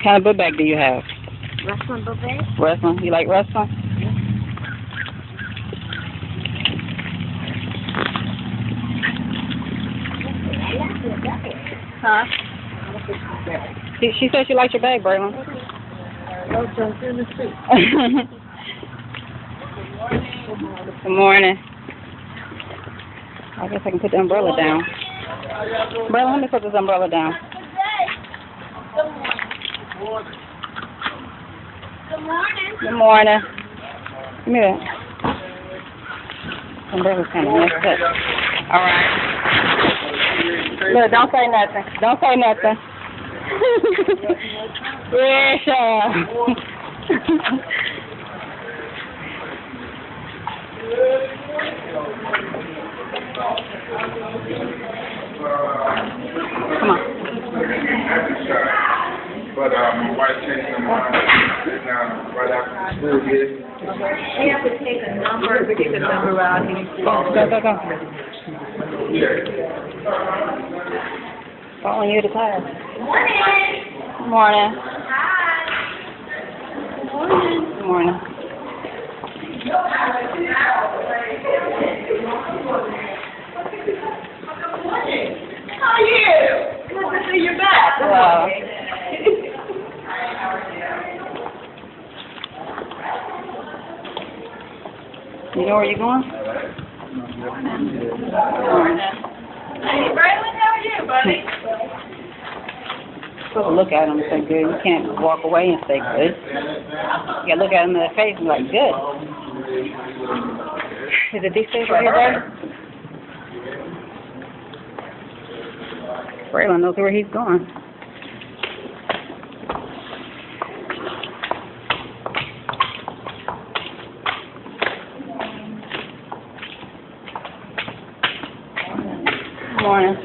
kind of book bag do you have? Wrestling book bag? Wrestling. You like wrestling? Huh? She said she liked your bag, Braylon. Good morning. I guess I can put the umbrella down. Braylon, let me put this umbrella down. Good morning. Good morning. Give me that. Umbrella's kind of messed up. All right. Look, don't say nothing. Don't say nothing. Yeah, sure. Come on. But my wife changed her mind right after school year. We have to take a number out here. Go. Yeah. Following you to class. Morning. Good morning. Hi. Good morning. How are you? Good to see you back. Hello. You know where you're going? Hey, Braylon, how are you, buddy? You're supposed to look at them and say good. You can't walk away and say good. You gotta look at them in the face and be like, good. Is it these things right here, Dad? Braylon knows where he's going. Good morning.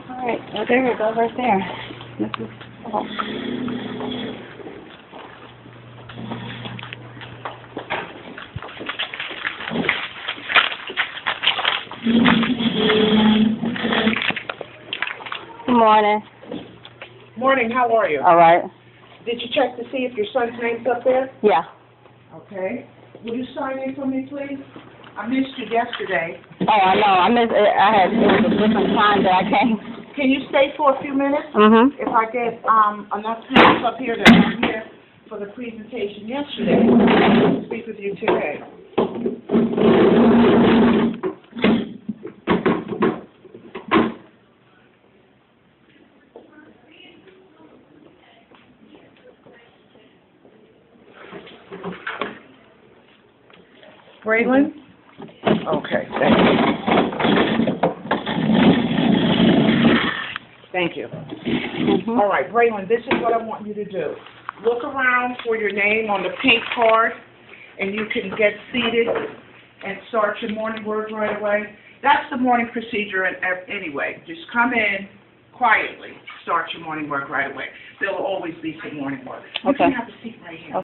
All right, well, there we go, right there. This is Good morning. Morning, how are you? All right. Did you check to see if your son's name's up there? Yeah. Okay. Will you sign in for me, please? I missed you yesterday. Oh, I know. I missed it. It was a different time that I came. Can you stay for a few minutes? Mm-hmm. If I get enough parents up here that were here for the presentation yesterday, I'll speak with you today. Braylon? Okay, thank you. Thank you. Mm-hmm. All right, Braylon, this is what I want you to do. Look around for your name on the pink card, and you can get seated and start your morning work right away. That's the morning procedure anyway. Just come in quietly, start your morning work right away. There will always be some morning work. You Okay. can have a seat right here.